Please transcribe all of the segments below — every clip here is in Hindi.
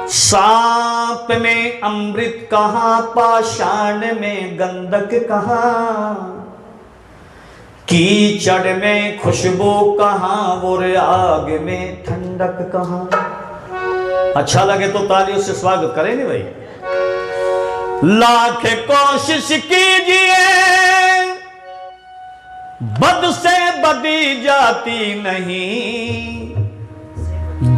सांप में अमृत कहाँ, पाषाण में गंधक कहाँ, कीचड़ में खुशबू कहाँ, और आग में ठंडक कहाँ। अच्छा लगे तो तालियों से स्वागत करेंगे भाई। लाख कोशिश कीजिए बद से बदी जाती नहीं,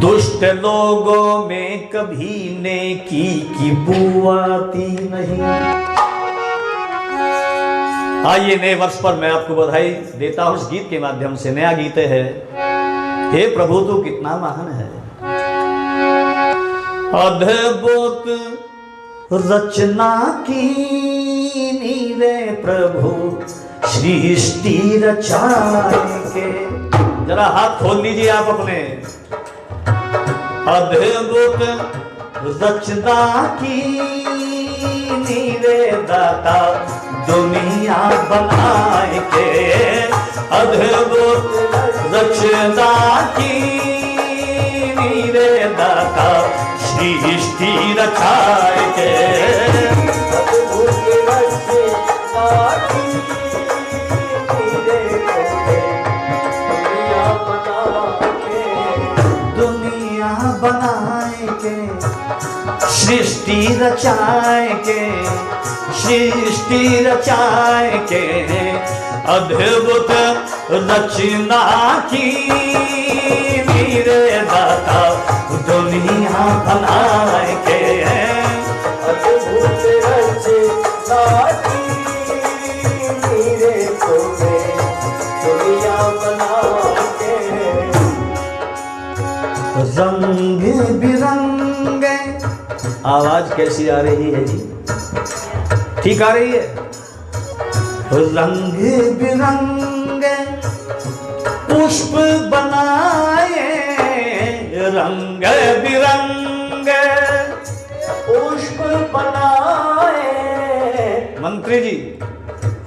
दुष्ट लोगों में कभी नेकी की बू आती नहीं। आइए नए वर्ष पर मैं आपको बधाई देता हूं इस गीत के माध्यम से। नया गीत है, हे प्रभु तू कितना महान है। अद्भुत रचना की रे प्रभु, सृष्टि रचाएंगे। जरा हाथ खोल लीजिए आप अपने। अद्भुत रचना की रे दाता, दुनिया बनाए के। अद्भुत रचना की रे दाता, सृष्टि रचाए के। बनाए के, सृष्टि रचाए के, सृष्टि रचाए के। अद्भुत रचना की मेरे दाता, दुनिया बनाए के। अद्भुत रचना की मेरे दुनिया बनाए के। रंग बिरंगे, आवाज कैसी आ रही है जी? ठीक आ रही है? रंग बिरंगे पुष्प बनाए, रंग बिरंगे पुष्प बनाए। मंत्री जी,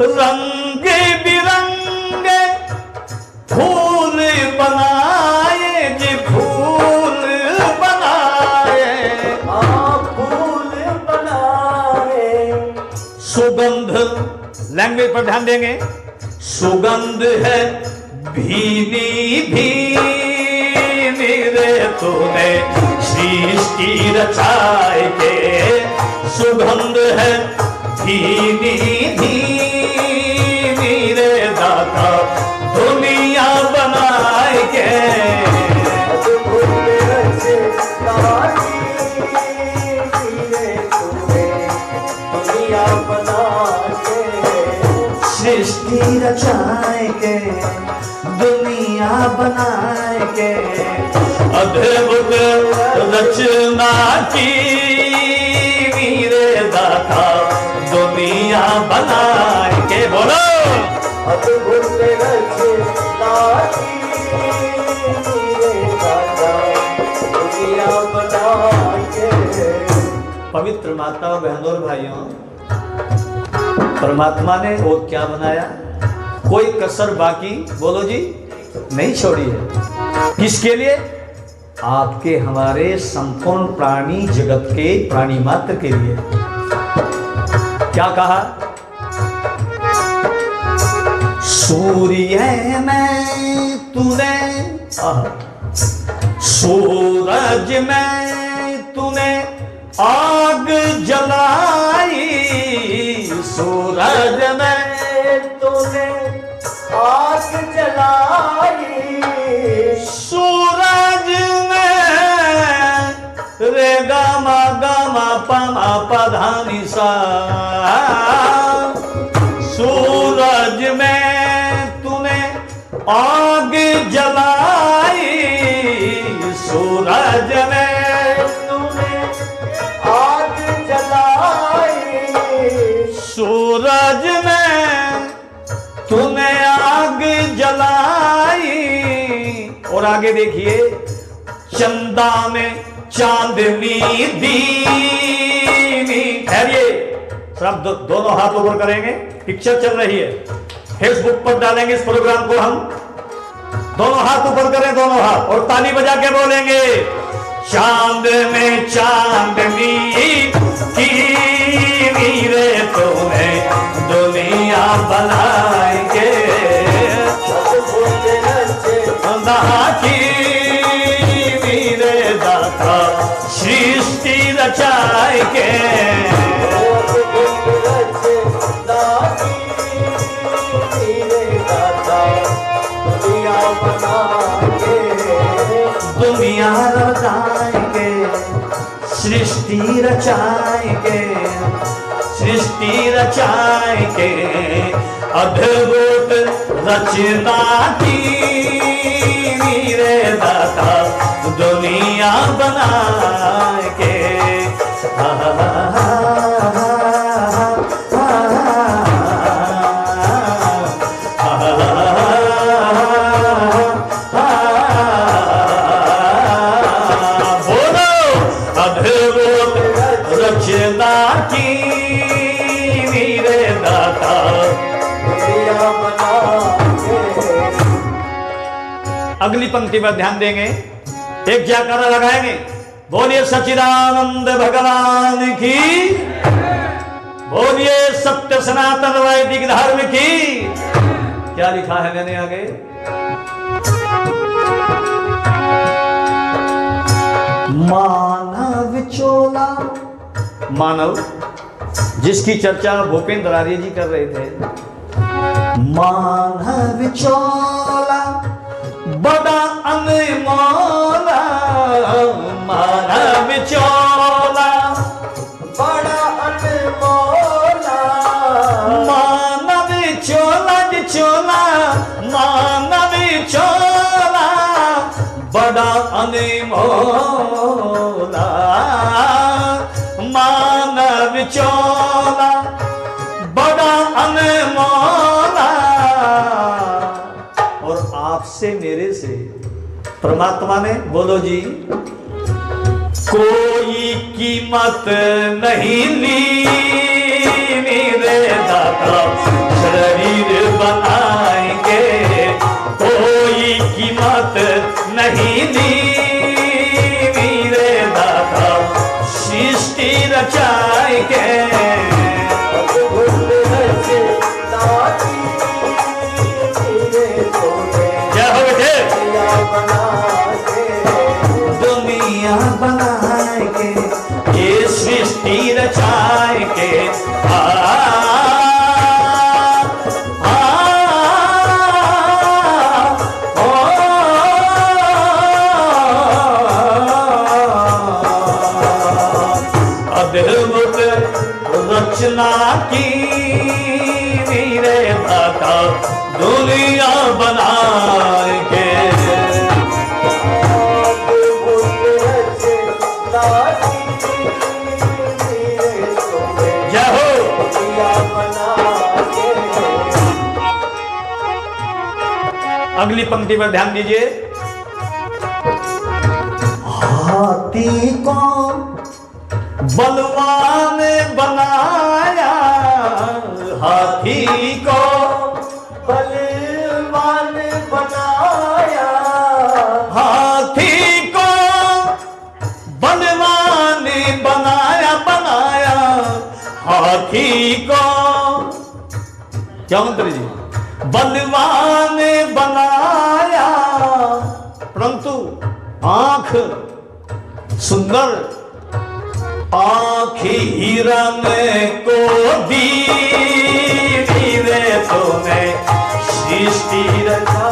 रंग बिरंगे फूल बनाए जी, फूल बनाए। फूल बनाए। सुगंध, लैंग्वेज पर ध्यान देंगे। सुगंध है भीनी भीनी रे तूने सृष्टि रचाए के। सुगंध है भीनी भीनी रे दाता, दुनिया बनाए के। दुनिया बना के, सृष्टि रचाए के, दुनिया बनाए के। अद्भुत रचना की मेरे दाता, दुनिया बनाए के। बोलो अद्भुत रचना की मेरे दाता, दुनिया बनाए के। पवित्र माता बहनों और भाइयों, परमात्मा ने वो क्या बनाया? कोई कसर बाकी, बोलो जी, नहीं छोड़ी है। किसके लिए? आपके हमारे संपूर्ण प्राणी जगत के प्राणी मात्र के लिए। क्या कहा? सूर्य में तूने, सूरज में तूने आग जलाई, सूरज में तूने आग जलाई। सूरज में रे गामा गामा पमा पधानी सा। सूरज में तूने आग जलाई, सूरज में तूने आग जलाई। सूरज में तूने आग जलाई। और आगे देखिए, चंदा में चांदनी दीनी। ठहरिए, सब दोनों हाथ ऊपर करेंगे। पिक्चर चल रही है, फेसबुक पर डालेंगे इस प्रोग्राम को हम। दोनों हाथ ऊपर करें, दोनों हाथ, और ताली बजा के बोलेंगे, चांद में चांदनी की रे तूने दुनिया बनाएंगे की रे दाता सृष्टि रचाएंगे दुनिया रचाएंगे सृष्टि रचाएंगे सृष्टि रचाएंगे अद्भुत रचना की रे दाता दुनिया बनाएंगे रचना की रे दाता अगली पंक्ति पर ध्यान देंगे एक जयकारा लगाएंगे बोलिए सच्चिदानंद भगवान की बोलिए सत्य सनातन वैदिक धर्म की क्या लिखा है मैंने आगे मानव चोला मानव जिसकी चर्चा भूपेंद्र आर्य जी कर रहे थे मानव चोला बड़ा अनमोला मानव चोला बड़ा अनमोला मानव चोला चोला मानव चोला बड़ा अनमोला मानव चोला बड़ा अनमोला और आपसे मेरे से परमात्मा ने बोलो जी कोई कीमत नहीं ली मेरे दाता शरीर बनाएंगे कोई कीमत नहीं ली मेरे दाता सृष्टि रचाएंगे जय हो बेटे दुनिया बनाएंगे ये सृष्टि रचाएंगे अद्भुत रचना की रे दाता दुनिया बनाएंगे जय हो अगली पंक्ति पर ध्यान दीजिए हाथी को बलवान बनाया हाथी को बलवान बनाया हाथी को बलवान बनाया बनाया हाथी को क्या मंत्री जी बलवान बनाया परंतु आंख सुंदर आँखी हिरन को दी रे तूने सृष्टि रचा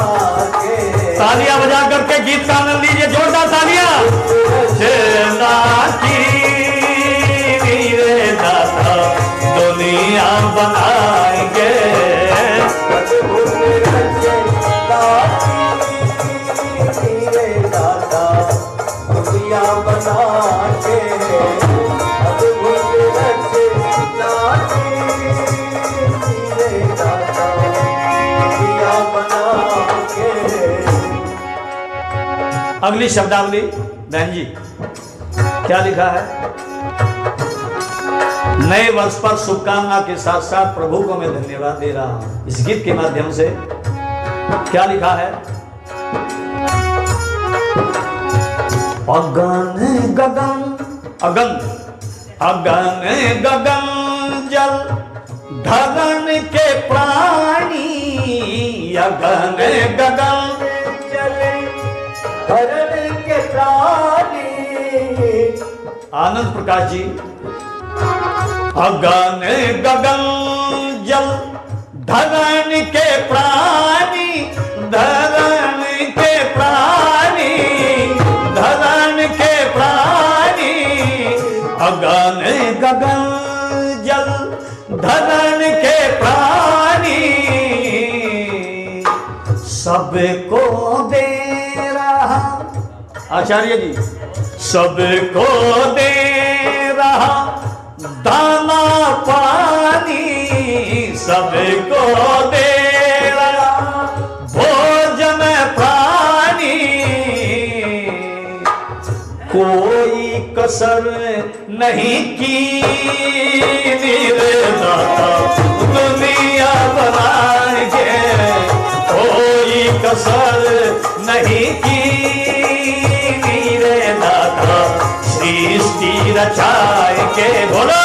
के तालियां बजा करके गीत का आनंद लीजिए जोरदार तालियां सेना की रे दाता दुनिया बनाएंगे दुनिया बनाएंगे अगली शब्दावली बहन जी क्या लिखा है नए वर्ष पर शुभकामना के साथ साथ प्रभु को मैं धन्यवाद दे रहा हूं इस गीत के माध्यम से क्या लिखा है अगन गगन अगन अगन गगन जल धरन के प्राणी, अगन गगन जल धरन के प्राणी। आनंद प्रकाश जी, अगन गगन जल धरन के प्राणी, धरन के प्राणी, धरन के प्राणी। अगन गगन जल धरन के प्राणी, सबको दे रहा, आचार्य जी, सबको दे रहा दाना पानी, सबको दे रहा भोजन पानी। कोई कसर नहीं की दाता दुनिया बनाएंगे, कोई कसर नहीं की दाता सृष्टि रचाएंगे। बोलो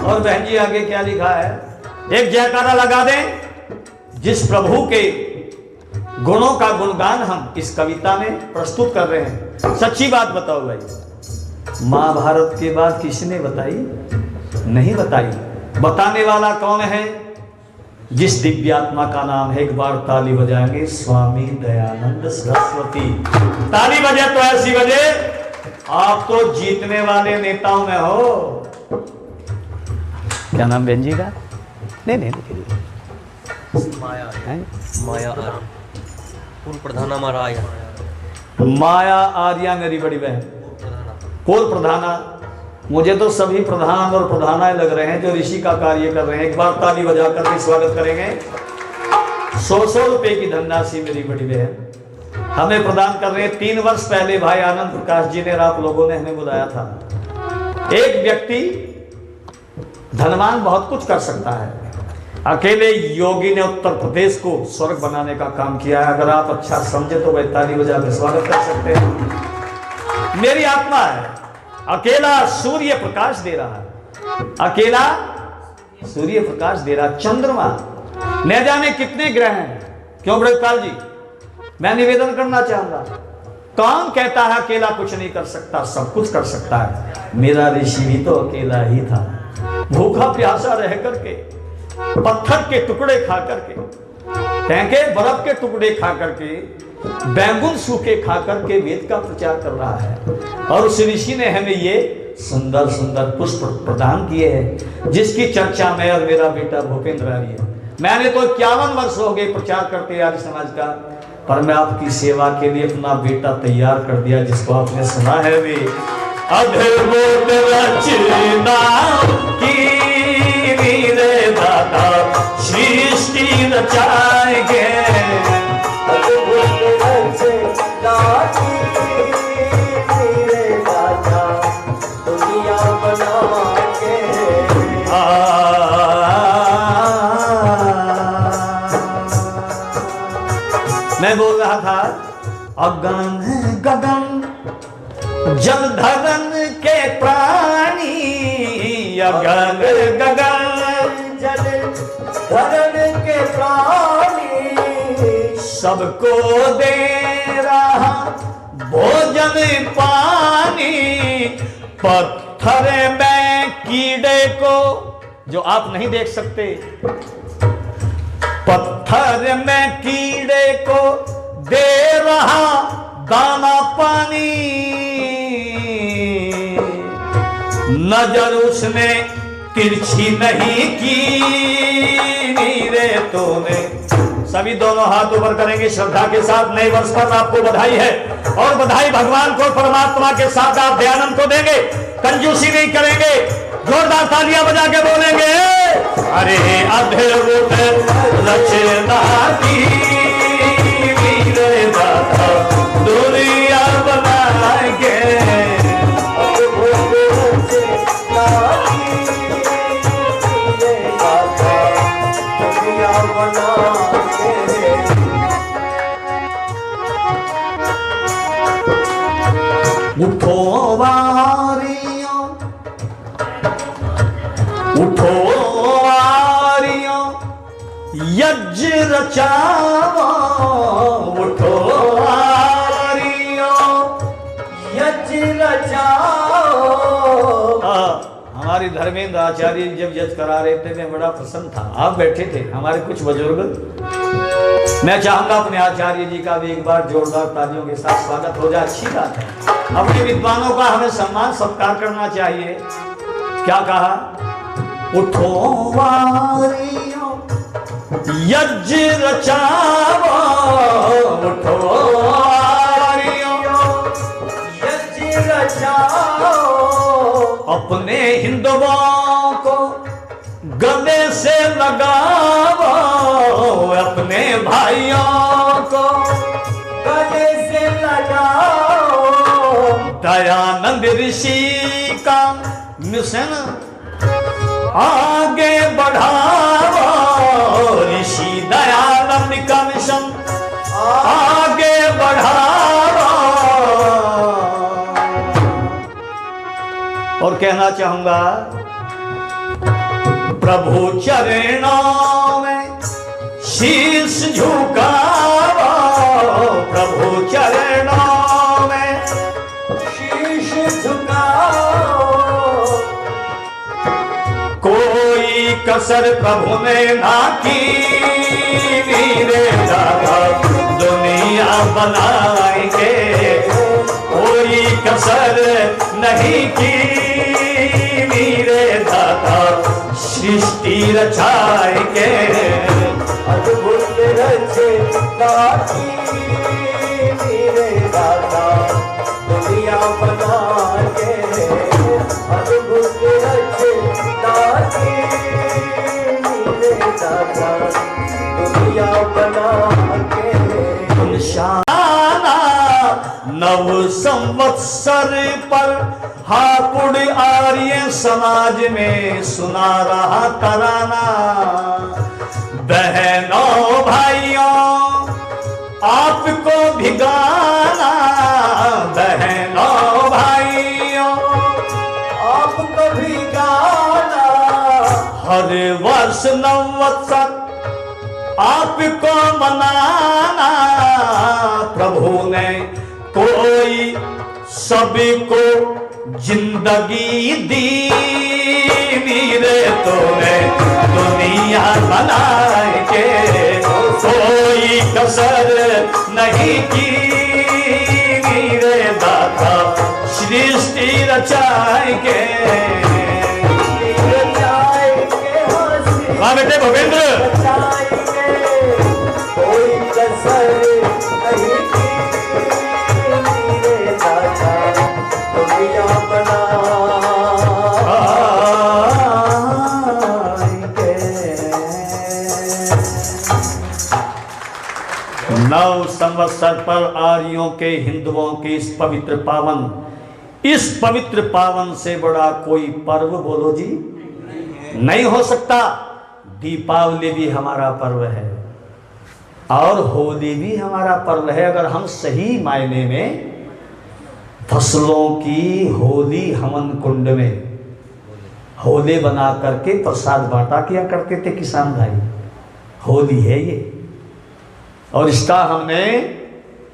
और बहन जी आगे क्या लिखा है, एक जयकारा लगा दें। जिस प्रभु के गुणों का गुणगान हम इस कविता में प्रस्तुत कर रहे हैं, सच्ची बात बताओ भाई, महाभारत के बाद किसने बताई? नहीं बताई। बताने वाला कौन है? जिस दिव्यात्मा का नाम है, एक बार ताली बजाएंगे, स्वामी दयानंद सरस्वती। ताली बजे तो ऐसी बजे, आप तो जीतने वाले नेताओं में हो। क्या नाम बहन जी का? नहीं माया है, माया पूर्व प्रधाना माया, माया आर्या मेरी बड़ी बहन, कोल प्रधाना। मुझे तो सभी प्रधान और प्रधानाएं लग रहे हैं जो ऋषि का कार्य कर रहे हैं। एक बार ताली बजाकर के स्वागत करेंगे। 100 रुपए की धनराशि मेरी बड़ी बहन हमें प्रदान कर रहे हैं। 3 वर्ष पहले भाई आनंद प्रकाश जी ने, आप लोगों ने हमें बुलाया था। एक व्यक्ति धनवान बहुत कुछ कर सकता है, अकेले योगी ने उत्तर प्रदेश को स्वर्ग बनाने का काम किया है। अगर आप अच्छा समझे तो वह ताली बजाकर स्वागत कर सकते हैं। मेरी आत्मा है, अकेला सूर्य प्रकाश दे रहा है, अकेला सूर्य प्रकाश दे रहा। चंद्रमा न जाने कितने ग्रह हैं। क्यों ब्रजपाल जी, मैं निवेदन करना चाहूंगा, कौन कहता है अकेला कुछ नहीं कर सकता? सब कुछ कर सकता है। मेरा ऋषि भी तो अकेला ही था, भूखा प्यासा रह करके, पत्थर के टुकड़े खा करके, फेंके बर्फ के टुकड़े खा करके, बैंगन सूखे खा करके वेद का प्रचार कर रहा है। और उस ऋषि ने हमें ये सुंदर सुंदर पुष्प प्रदान किए हैं, जिसकी चर्चा मैं और मेरा बेटा भूपेंद्र आर्य है। मैंने तो 51 वर्ष हो गए प्रचार करते आर्य समाज का, पर मैं आपकी सेवा के लिए अपना बेटा तैयार कर दिया, जिसको आपने सुना है भी। अद्भुत रचना की रे दाता सृष्टि रचाएंगे, अद्भुत रचना की रे दाता दुनिया बनाएंगे। मैं बोल रहा था, अगन गगन जल धरन के प्राणी, अगन गगन जल धरन के प्राणी, सबको दे रहा भोजन पानी। पत्थर में कीड़े को, जो आप नहीं देख सकते, पत्थर में कीड़े को दे रहा दाना पानी। नजर उसने तिरछी नहीं की रे तूने। सभी दोनों हाथ ऊपर करेंगे श्रद्धा के साथ। नए वर्ष पर आपको बधाई है, और बधाई भगवान को, परमात्मा के साथ आप दयानंद को देंगे, कंजूसी नहीं करेंगे। जोरदार तालियां बजा के बोलेंगे, अरे अद्भुत रचना की रे दाता उठो वारियों, उठो वारियों, यज्ञ रचाओ, उठो वारियों, यज्ञ रचाओ। हमारे धर्मेंद्र आचार्य जब यज्ञ करा रहे थे मैं बड़ा प्रसन्न था। आप बैठे थे, हमारे कुछ बुजुर्ग। मैं चाहूंगा अपने आचार्य जी का भी एक बार जोरदार तालियों के साथ स्वागत हो जाए। अच्छी बात है, अपने विद्वानों का हमें सम्मान सत्कार करना चाहिए। क्या कहा? उठो वारियों, यज्ञ रचाओ, उठो वारियों, यज्ञ रचाओ। अपने हिंदुओं को गले से लगाओ, अपने भाइयों को गले से लगाओ। दयानंद ऋषि का मिशन आगे बढ़ाओ, ऋषि दयानंद का मिशन आगे बढ़ाओ। और कहना चाहूंगा, प्रभु चरणों में शीश झुकाओ, प्रभु चरणों में शीश झुकाओ। कोई कसर प्रभु ने ना की, मेरे दादा दुनिया बनाएंगे। कोई कसर नहीं की, मेरे दादा सृष्टि रचाएंगे। अद्भुत रचना की, मेरे दादा दुनिया बनाएंगे। अद्भुत रचना की, मेरे दादा दुनिया बनाएंगे। नव संवत्सर पर हापुड़ आर्य समाज में सुना रहा तराना। बहनों भाइयों आपको भी गाना, बहनों भाइयों आपको भी गाना। हर वर्ष नववत्सर आपको मनाना। प्रभु ने कोई सभी को जिंदगी दी, मेरे तूने दुनिया बनाएंगे। कोई कसर नहीं की, मेरे दादा सृष्टि रचाएंगे। हाँ बेटे भवेंद्र, कोई कसर नहीं की, मेरे दादा दुनिया नव संवत्सर पर आर्यों के हिंदुओं के इस पवित्र पावन से बड़ा कोई पर्व बोलो जी नहीं हो सकता। दीपावली भी हमारा पर्व है और होली भी हमारा पर्व है। अगर हम सही मायने में फसलों की होली हवन कुंड में होली बना करके प्रसाद बांटा किया करते थे किसान भाई। होली है ये, और इसका हमने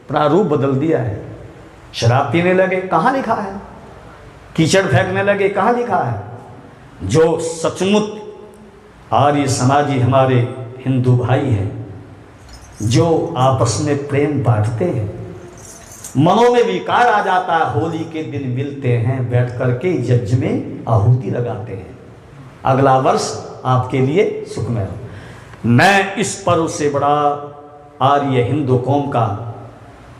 प्रारूप बदल दिया है। शराब पीने लगे, कहाँ लिखा है? कीचड़ फेंकने लगे, कहाँ लिखा है? जो सचमुच आर्य समाजी हमारे हिंदू भाई हैं, जो आपस में प्रेम बांटते हैं, मनों में विकार आ जाता है, होली के दिन मिलते हैं, बैठ करके यज्ञ में आहुति लगाते हैं। अगला वर्ष आपके लिए सुखमय हो। मैं इस पर्व से बड़ा आर्य हिंदू कौम का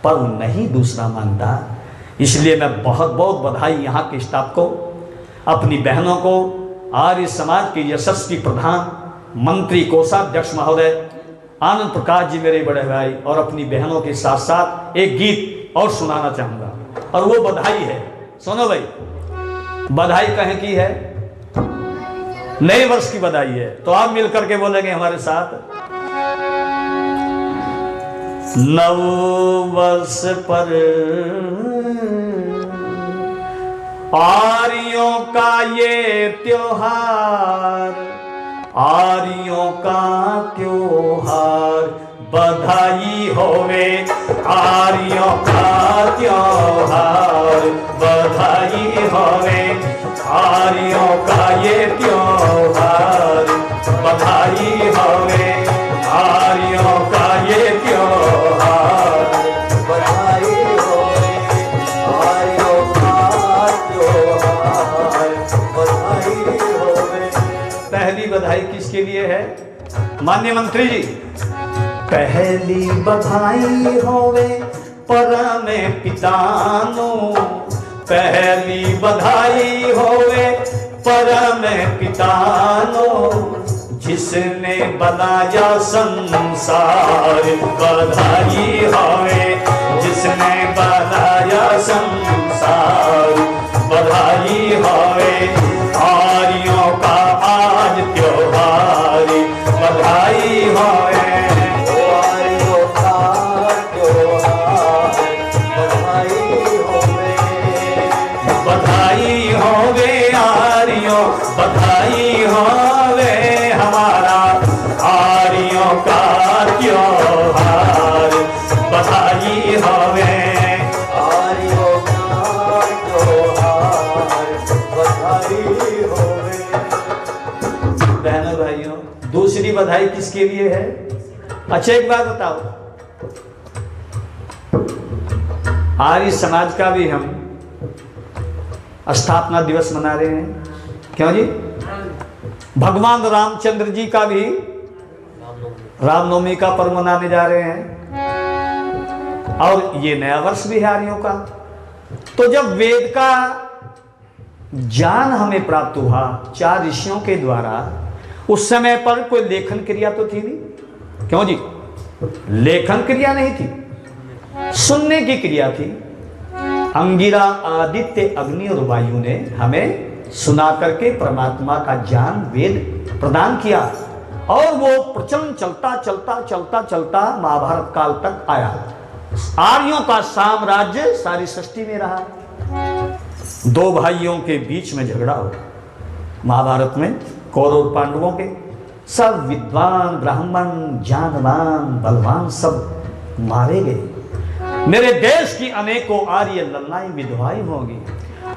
पर्व नहीं दूसरा मानता, इसलिए मैं बहुत बहुत बधाई यहाँ के स्टाफ को, अपनी बहनों को, आर्य समाज के यशस्वी प्रधान मंत्री कोषाध्यक्ष महोदय आनंद प्रकाश जी मेरे बड़े भाई, और अपनी बहनों के साथ साथ एक गीत और सुनाना चाहूँगा, और वो बधाई है। सुनो भाई, बधाई कहें की है? नए वर्ष की बधाई है। तो आप मिल करके बोलेंगे हमारे साथ, नव वर्ष पर आर्यों का ये त्योहार, आर्यों का त्योहार, बधाई होवे आर्यों का त्योहार, बधाई होवे आर्यों का ये त्योहार, बधाई होवे आर्यों का ये त्योहार, बधाई होवे आर्यों का त्योहार, बधाई होवे। पहली बधाई किसके लिए है माननीय मंत्री जी? पहली बधाई होवे परम पितानो, पहली बधाई होवे परम पितानो, जिसने बनाया संसार, बधाई होवे जिसने बनाया संसार, बधाई होवे आर्यों का आज त्योहार, बधाई होवे आर्यों का त्योहार, बधाई होवे, बधाई होवे आर्यों, बधाई होवे हमारा आर्यों का त्योहार, बधाई होवे आर्यों का त्योहार, बधाई होवे। बहनों भाइयों, दूसरी बधाई किसके लिए है? अच्छा एक बात बताओ, आर्य समाज का भी हम स्थापना दिवस मना रहे हैं, क्यों जी? भगवान रामचंद्र जी का भी रामनवमी का पर्व मनाने जा रहे हैं, और ये नया वर्ष भी है आर्यों का। तो जब वेद का ज्ञान हमें प्राप्त हुआ 4 ऋषियों के द्वारा, उस समय पर कोई लेखन क्रिया तो थी नहीं, क्यों जी? लेखन क्रिया नहीं थी, सुनने की क्रिया थी। अंगिरा, आदित्य, अग्नि और वायु ने हमें सुना करके परमात्मा का ज्ञान वेद प्रदान किया, और वो प्रचलन चलता चलता चलता चलता महाभारत काल तक आया। आर्यों का साम्राज्य सारी सृष्टि में रहा। 2 भाइयों के बीच में झगड़ा हो महाभारत में, कौरव और पांडवों के। सब विद्वान, ब्राह्मण, ज्ञानवान, बलवान सब मारे गए। मेरे देश की अनेकों आर्य लल्लाई विधवाएं होगी।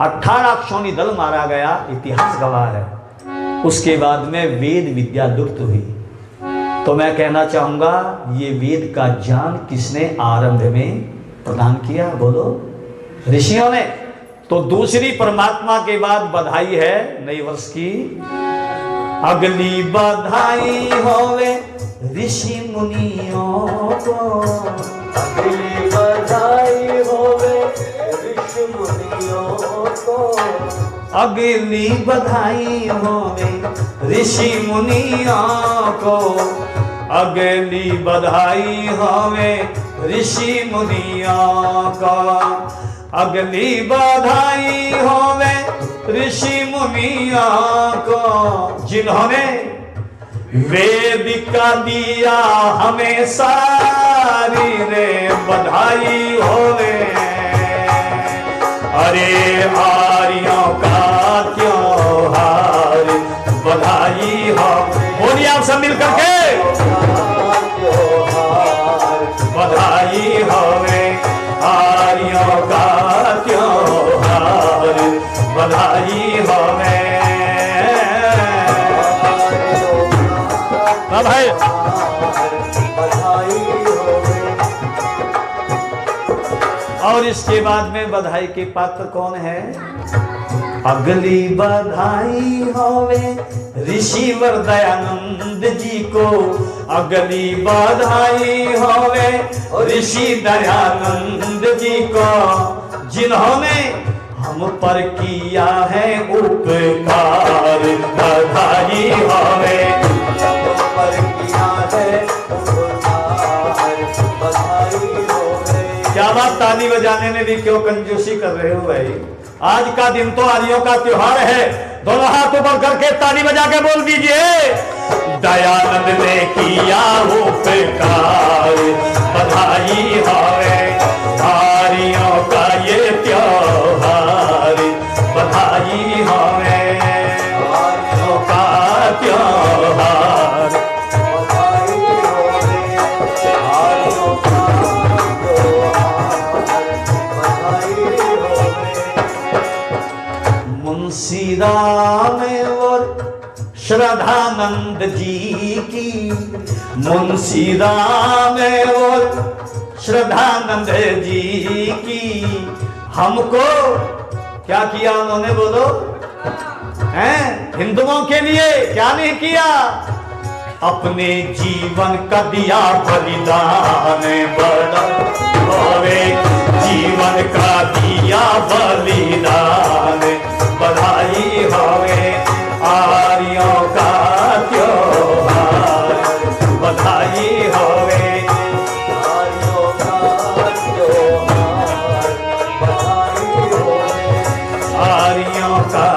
18 क्षोणी दल मारा गया, इतिहास गवाह है। उसके बाद में वेद विद्या लुप्त हुई। तो मैं कहना चाहूंगा, ये वेद का ज्ञान किसने आरंभ में प्रदान किया? बोलो, ऋषियों ने। तो दूसरी परमात्मा के बाद बधाई है नई वर्ष की। अगली बधाई होवे ऋषि मुनियों को, अगली बधाई होवे ऋषि मुनियों को, अगली बधाई होवे ऋषि मुनियों को, अगली बधाई होवे ऋषि मुनियों को, अगली बधाई होवे ऋषि मुनियों को, जिन्होंने वेद का दिया हमें सारी रे बधाई होवे। अरे आर्यों का त्योहार, बधाई हो। बोलिए आप सब मिल करके, बधाई होवे आर्यों का त्योहार, बधाई होवे। भाई और इसके बाद में बधाई के पात्र कौन है? अगली बधाई होवे ऋषिवर दयानंद जी को, अगली बधाई होवे ऋषि दयानंद जी को, जिन्होंने हम पर किया है उपकार, बधाई होवे पर किया है उपकार, बधाई होवे। क्या बात, ताली बजाने में भी क्यों कंजूसी कर रहे हो भाई? आज का दिन तो आर्यों का त्योहार है। दोनों हाथ ऊपर करके ताली बजा के बोल दीजिए, दयानंद ने किया उपकार, बधाई होवे आर्यों का ये त्योहार, मुंशी राम और श्रद्धानंद जी की, मुंशी राम और श्रद्धानंद जी की, हमको क्या किया उन्होंने, बोलो हैं? हिंदुओं के लिए क्या नहीं किया, अपने जीवन का दिया बलिदान, बड़ा जीवन का दिया बलिदान, बधाई होवे आर्यों का त्योहार, बधाई होवे आर्यों का त्योहार, बधाई होवे आर्यों का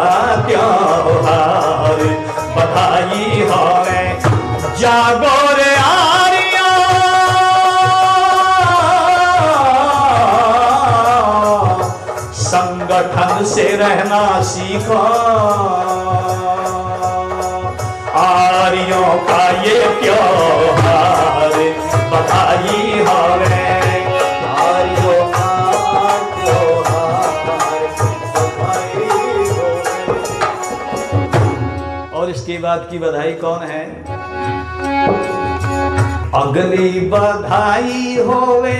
त्योहार, बधाई होवे, जागो रे आर्यों, संगठन से रहना सीखो, आर्यों का ये त्योहार, बधाई होवे आर्यों का त्योहार, बधाई होवे। और इसके बाद की बधाई कौन है, अगली बधाई होवे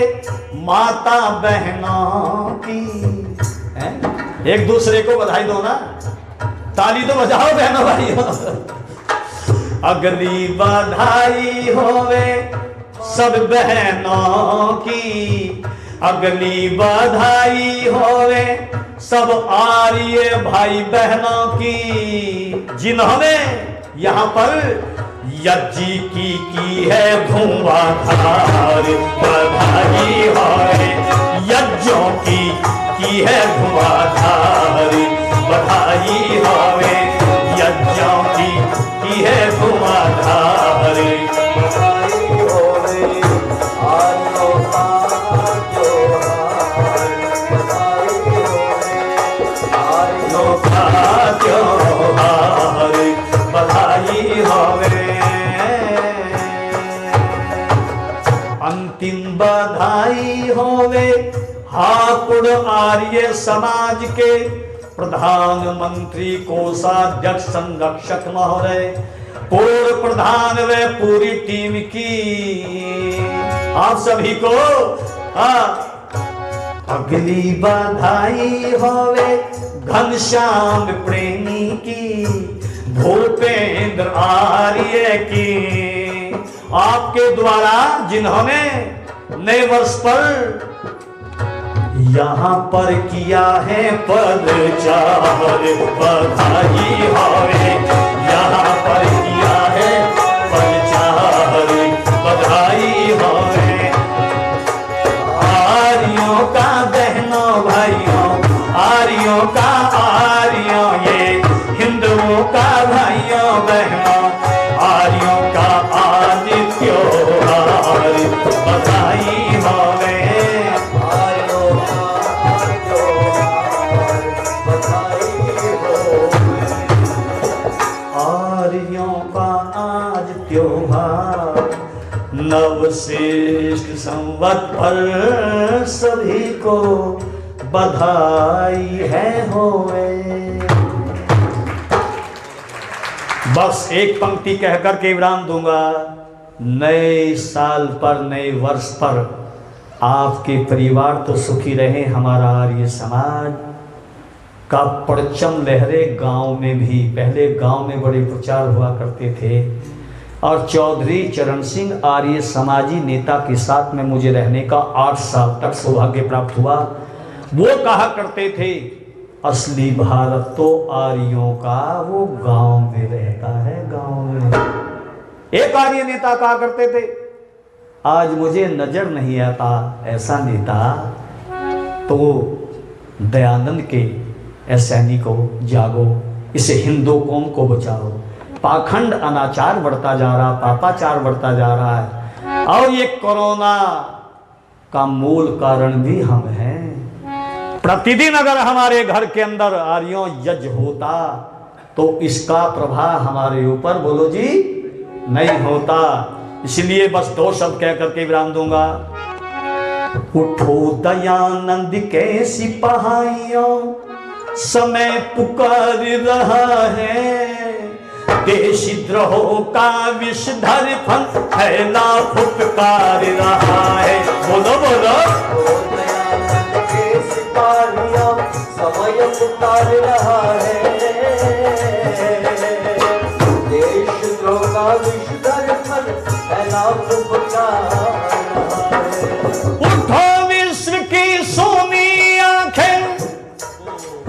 माता बहनों की, है? एक दूसरे को बधाई दो ना, ताली तो बजाओ बहनों भाइयों। अगली बधाई होवे सब बहनों की, अगली बधाई होवे सब आर्य भाई बहनों की, जिन्होंने यहाँ पर यज्ञ की है धुआंधार, बधाई होवे यज्ञों की है धुआंधार, बधाई होवे यज्ञों की है धुआंधार, बधाई होवे आर्यों का त्योहार, बधाई होवे आर्यों का त्योहार, बधाई होवे। अंतिम बधाई होवे हापुड़ आर्य समाज के प्रधानमंत्री कोषाध्यक्ष संरक्षक महोदय, पूर्व प्रधान व पूरी टीम की, आप सभी को अगली बधाई होवे घनश्याम प्रेमी की, भूपेंद्र आर्य की, आपके द्वारा जिन्होंने नए वर्ष पर यहाँ पर किया है पदचार, बधाई होवे यहाँ पर किया है पदचार, बधाई होवे आर्यों का बहनों भाइयों, आर्यों का आर्यों, ये हिंदुओं का भाइयों बहनों, आर्यों का आज त्योहार, बधाई होवे आर्यों का त्योहार, बधाई होवे आर्यों का आज त्योहार, नवश्रेष्ठ संवत पर सभी को बधाई है होवे। बस एक पंक्ति कहकर के विराम दूंगा। नए साल पर, नए वर्ष पर आपके परिवार तो सुखी रहे, हमारा आर्य समाज का परचम लहरे गांव में भी। पहले गांव में बड़े प्रचार हुआ करते थे और चौधरी चरण सिंह आर्य समाजी नेता के साथ में मुझे रहने का 8 साल तक सौभाग्य प्राप्त हुआ। वो कहा करते थे असली भारत तो आर्यों का वो गांव में रहता है, गांव में। एक आर्य नेता कहा करते थे, आज मुझे नजर नहीं आता ऐसा नेता तो दयानंद के सैनिकों जागो, इसे हिंदू कौम को बचाओ। पाखंड अनाचार बढ़ता जा रहा, पापाचार बढ़ता जा रहा है और ये कोरोना का मूल कारण भी हम हैं। प्रतिदिन अगर हमारे घर के अंदर आर्यों यज्ञ होता तो इसका प्रभाव हमारे ऊपर, बोलो जी, नहीं होता। इसलिए बस 2 शब्द कह करके विराम दूंगा। उठो दयानंद के सिपाहियों, समय पुकार रहा है, देशद्रोह का विषधर फैला फुटकार रहा है। बोलो बोलो। दयानंद के सिपाहियों, समय पुकार रहा है, देशद्रोह का विषधर फैला फुटकार रहा है। उठो विश्व की सोनी आंखें,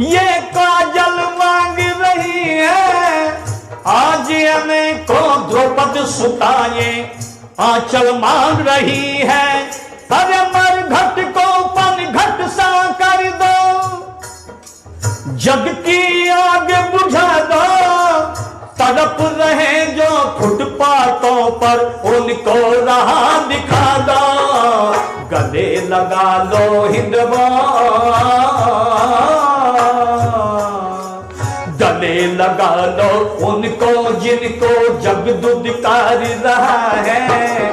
ये काजल मांग रही है, आज हमें को द्रौपद सुताए आंचल मांग रही है। अरे मरघट को पनघट सा कर दो, जग की आग बुझा दो, तड़प रहे जो फुटपाथों पर उनको राह दिखा दो। गले लगा लो हिंदवा, गले लगा लो उनको जिनको जग दुदकार रहा है।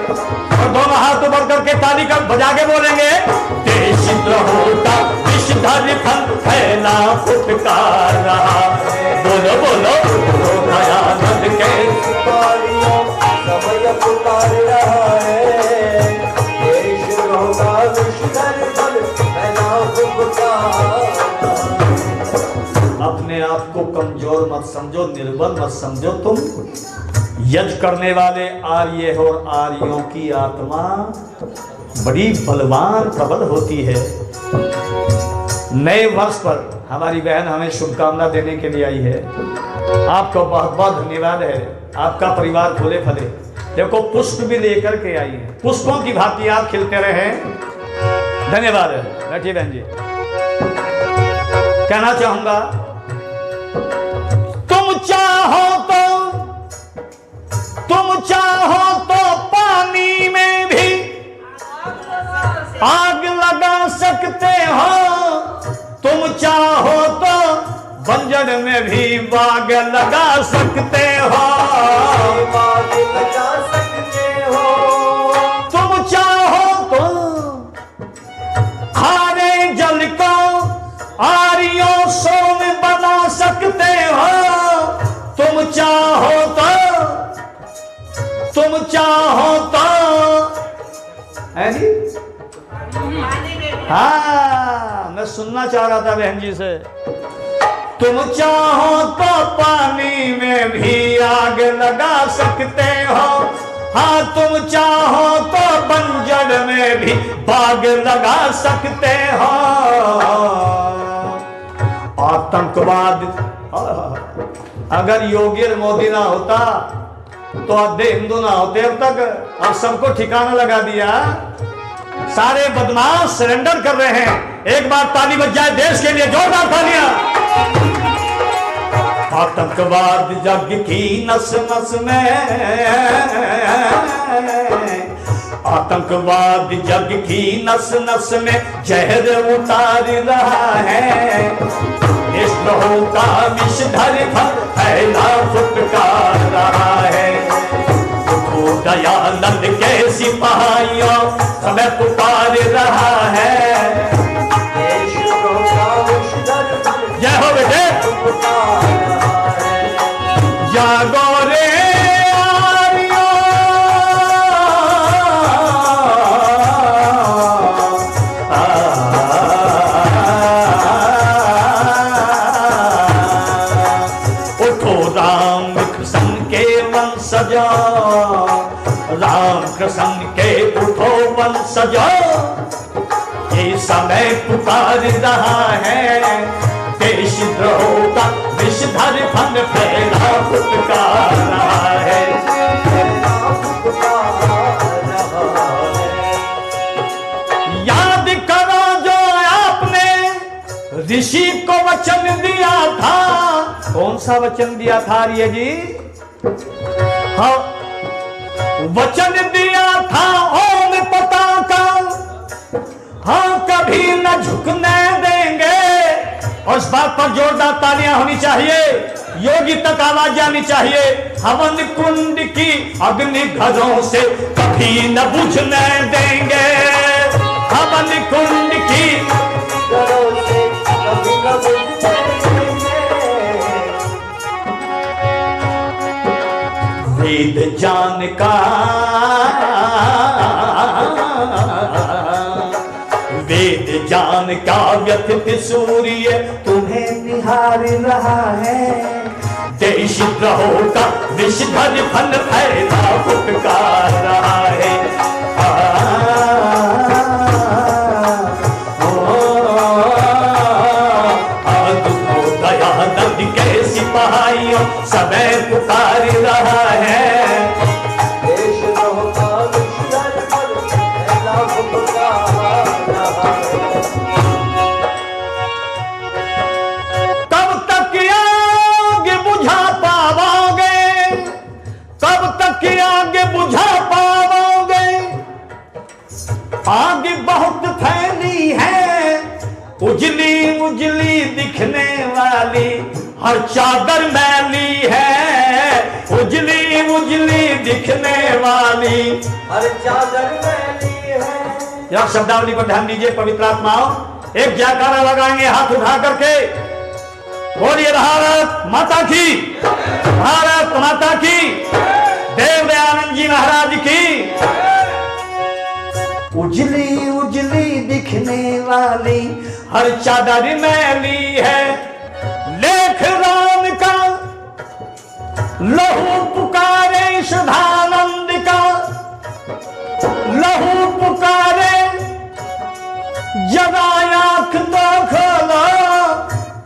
और दोनों हाथ ऊपर करके ताली कर बजा के बोलेंगे, देशद्रोह का विषधर फैला फुटकार रहा है। बोलो बोलो। दयानंद के सिपाहियों, समय पुकार रहा है, देशद्रोह का विषधर फैला फुटकार। अपने आप को कमजोर मत समझो, निर्बल मत समझो। तुम यज्ञ करने वाले आर्य और आर्यों की आत्मा बड़ी बलवान प्रबल होती है। नए वर्ष पर हमारी बहन हमें शुभकामना देने के लिए आई है। आपको बहुत बहुत धन्यवाद है। आपका परिवार फूले फले। देखो पुष्प भी लेकर के आई है, पुष्पों की भांति आप खिलते रहे। धन्यवाद है। बैठिए बहन जी। कहना चाहूंगा, तुम चाहो तो पानी में भी आग लगा सकते हो, तुम चाहो तो बंजर में भी बाग लगा सकते हो, बाग लगा सकते हो। तुम चाहो तो खारे जल को आरियों सोम बना सकते हो, तुम चाहो तो है जी। हाँ, मैं सुनना चाह रहा था बहन जी से। तुम चाहो तो पानी में भी आग लगा सकते हो, हाँ तुम चाहो तो बंजर में भी बाग लगा सकते हो। आतंकवाद, अगर योगी और मोदी ना होता तो आधे हिंदू ना होते अब तक। अब सबको ठिकाना लगा दिया। सारे बदमाश सरेंडर कर रहे हैं। एक बार ताली बज जाए देश के लिए, जोरदार तालियां। आतंकवाद जग की नस नस में, आतंकवाद जग की नस नस में जहर उतार रहा है, देशद्रोह का विषधर फैला फुटकार रहा है। दयानंद के सिपाहियों, समय पुकार रहा है, देशद्रोह का विषधर जय हो बेटे। जागो रे आर्यों, उठो राम कृष्ण के वंशजों, राम कृष्ण के उठो वंशजों, ये समय पुकार रहा है, देशद्रोह का विषधर फैला फुटकार रहा है। याद करो जो आपने ऋषि को वचन दिया था। कौन सा वचन दिया था आर्य जी? हाँ, वचन दिया था ओम पताका, हाँ कभी न झुकने देंगे। और इस बात पर जोरदार तालियां होनी चाहिए, योगी तक आवाज जानी चाहिए। हवन कुंड की अग्नि घरों से कभी न बुझने देंगे, हवन कुंड की घरों से कभी न बुझते वेद जान का वेद जान का व्यथित सूर्य तुम्हें निहार रहा है। देशद्रोह का विषधर फन फैला फुटकार रहा है। दयानंद के सिपाहियों समय पुकार रहा है। देशद्रोह का विषधर फन फैला फुटकार रहा है। कब तक आगे बुझा पाओगे, कब तक आगे बुझा पाओगे, आगे बहुत फैली है उजली उजली दिखने वाली हर चादर मैली है। उजली उजली दिखने वाली हर चादर मैली है। यह शब्दावली पर ध्यान दीजिए पवित्र आत्माओं। एक जयकारा लगाएंगे हाथ उठा करके, बोलिए भारत माता की, भारत माता की, देव दयानंद जी महाराज की। उजली उजली दिखने वाली हर चादर मैली है। लेख राम का लहू पुकारे सुधानंद का, लहू पुकारे जरा आंख तो खोलो।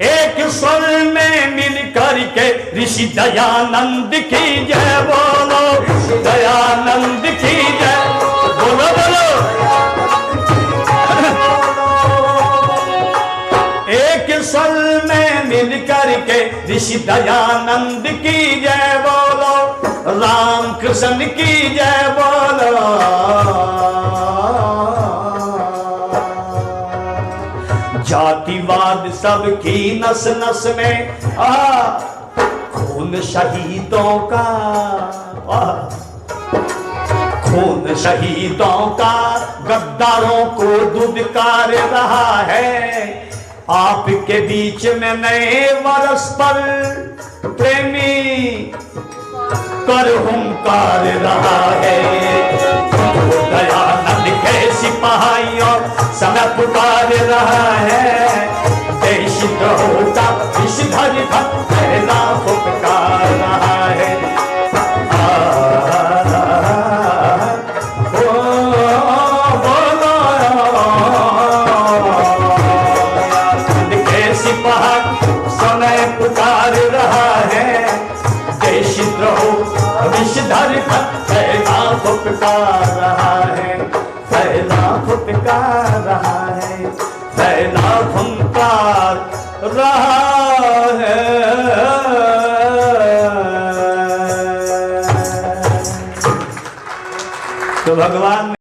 एक स्वर में मिल करके ऋषि दयानंद की जय बोलो, दयानंद की जय बोलो बोलो। एक स्वर में मिल करके ऋषि दयानंद की जय बोलो, राम कृष्ण की जय बोलो। जातिवाद सबकी नस नस में खून शहीदों का, खून शहीदों का गद्दारों को दुदकार रहा है। आपके बीच में नए वर्ष पर प्रेमी कर हुंकार रहा है। दयानंद के सिपाहियों समय पुकार रहा है। देशद्रोह का विषधर फन फैला फुटकार रहा है। समय पुकार रहा है। देशद्रोह विषधर फन फैला फुटकार रहा है, फैला फुटकार रहा है, फैला फुटकार रहा है। तो भगवान